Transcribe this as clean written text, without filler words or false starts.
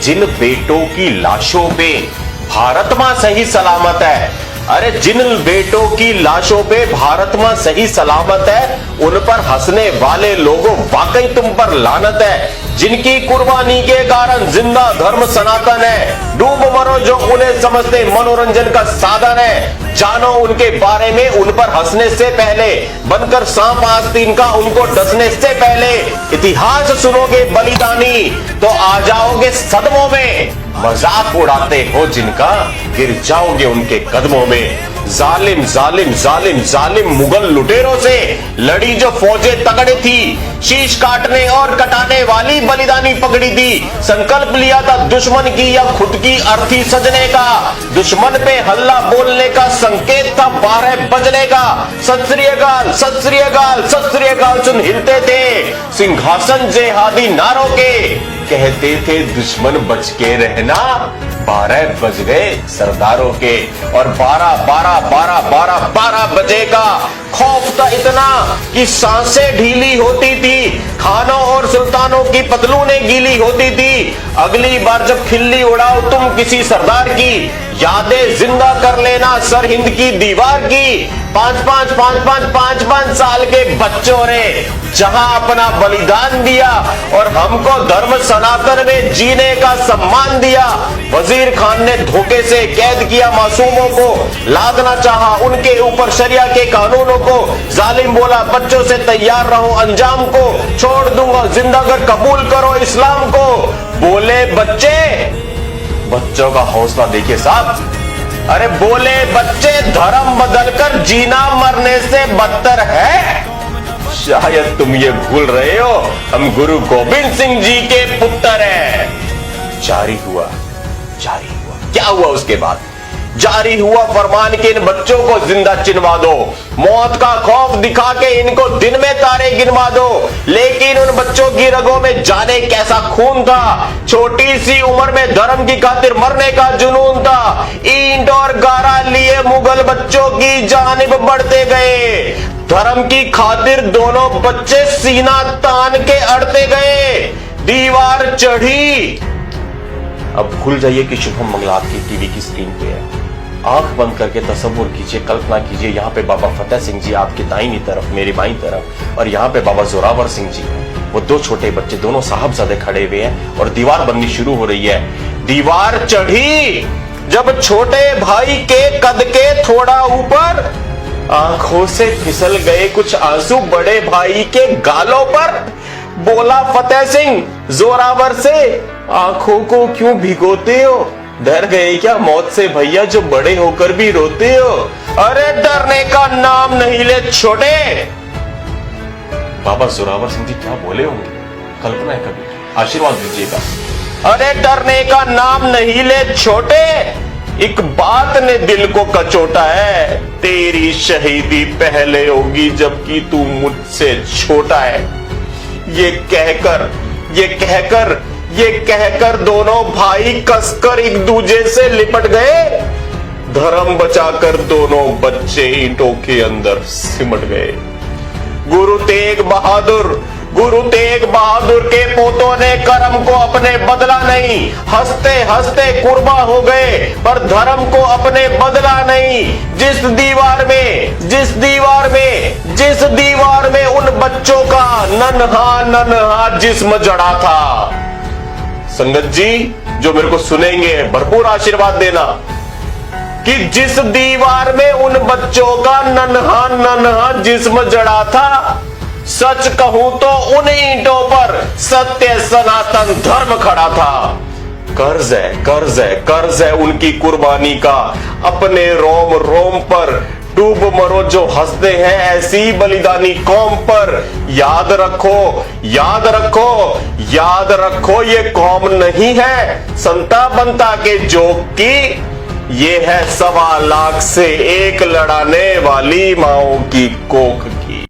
जिन बेटों की लाशों पे भारत मां सही सलामत है, अरे जिन बेटों की लाशों पे भारत मां सही सलामत है, उन पर हंसने वाले लोगों वाकई तुम पर लानत है। जिनकी कुर्बानी के कारण जिंदा धर्म सनातन है, डूब मरो जो उन्हें समझते मनोरंजन का साधन है। जानो उनके बारे में, उन पर हंसने से पहले बनकर सांप आस्तीन का उनको डसने से पहले। इतिहास सुनोगे बलिदानी तो आ जाओगे सदमों में। मजाक उड़ाते हो जिनका गिर जाओगे उनके कदमों में। जालिम जालिम जालिम जालिम मुगल लुटेरों से लड़ी जो फौजें तगड़े थी, शीश काटने और कटाने वाली बलिदानी पकड़ी थी। संकल्प लिया था दुश्मन की या खुद की अर्थी सजने का। दुश्मन पे हल्ला बोलने का संकेत था 12 बजने का। सत श्री अकाल सत श्री अकाल सत श्री अकाल सुन हिलते थे सिंहासन जेहादी नारों के। कहते थे दुश्मन बच के रहना, 12 बज गए सरदारों के। और 12 बजेगा। खौफ था इतना कि सांसें ढीली होती थी, खानों और सुल्तानों की पतलूनें गीली होती थी। अगली बार जब खिल्ली उड़ाओ तुम किसी सरदार की, यादें जिंदा कर लेना सर हिंद की दीवार की। 5 साल के बच्चों ने जहां अपना बलिदान दिया और हमको धर्म सनातन में जीने का सम्मान दिया। वजीर खान ने धोखे से कैद किया मासूमों को, लादना चाहा उनके ऊपर शरिया के कानूनों को। जालिम बोला बच्चों से तैयार रहो अंजाम को, छोड़ दूंगा जिंदा अगर कबूल करो इस्लाम को। बोले बच्चों का हौसला देखिए साहब। अरे बोले बच्चे धर्म बदलकर जीना मरने से बदतर है। शायद तुम ये भूल रहे हो हम गुरु गोविंद सिंह जी के पुत्र हैं। जारी हुआ क्या हुआ उसके बाद? जारी हुआ फरमान के इन बच्चों को जिंदा चिनवा दो, मौत का खौफ दिखा के इनको दिन में तारे गिनवा दो। लेकिन उन बच्चों की रगों में जाने कैसा खून था, छोटी सी उम्र में धर्म की खातिर मरने का जुनून था। ईंट और गारा लिए मुगल बच्चों की जानिब बढ़ते गए। धर्म की खातिर दोनों बच्चे सीना तान के अड़ते गए। दीवार चढ़ी। अब भूल जाइए कि शुभम मंगला आपकी टीवी की स्क्रीन पे है। आंख बंद करके तसव्वुर कीजिए, कल्पना कीजिए, यहाँ पे बाबा फतेह सिंह जी आपकी दाहिनी तरफ, मेरी बाईं तरफ, और यहाँ पे बाबा जोरावर सिंह जी। वो दो छोटे बच्चे, दोनों साहबजादे खड़े हुए हैं और दीवार बननी शुरू हो रही है। दीवार चढ़ी जब छोटे भाई के कद के थोड़ा ऊपर, आंखों से फिसल गए कुछ आंसू बड़े भाई के गालों पर। बोला फतेह सिंह जोरावर से, आंखों को क्यों भिगोते हो? डर गए क्या मौत से भैया जो बड़े होकर भी रोते हो? अरे डरने का नाम नहीं ले छोटे। बाबा जोरावर सिंह जी क्या बोले होंगे, कल्पना है कभी, आशीर्वाद दीजिएगा। अरे डरने का नाम नहीं ले छोटे, एक बात ने दिल को कचोटा है, तेरी शहीदी पहले होगी जबकि तू मुझसे छोटा है। ये कहकर दोनों भाई कसकर एक दूजे से लिपट गए। धर्म बचाकर दोनों बच्चे ईंटों के अंदर सिमट गए। गुरु तेग बहादुर के पोतों ने कर्म को अपने बदला नहीं, हंसते हंसते कुर्बा हो गए पर धर्म को अपने बदला नहीं। जिस दीवार में उन बच्चों का नन्हा जिस्म जड़ा था। संगत जी जो मेरे को सुनेंगे भरपूर आशीर्वाद देना कि जिस दीवार में उन बच्चों का नन्हा जिस्म जड़ा था, सच कहूं तो उन ईंटों पर सत्य सनातन धर्म खड़ा था। कर्ज है उनकी कुर्बानी का रपने रोम रोम पर। डूब मरो जो हंसते हैं ऐसी बलिदानी कौम पर। याद रखो ये कौम नहीं है संता बनता के जोक की, ये है 1.25 लाख से एक लड़ाने वाली माओं की कोख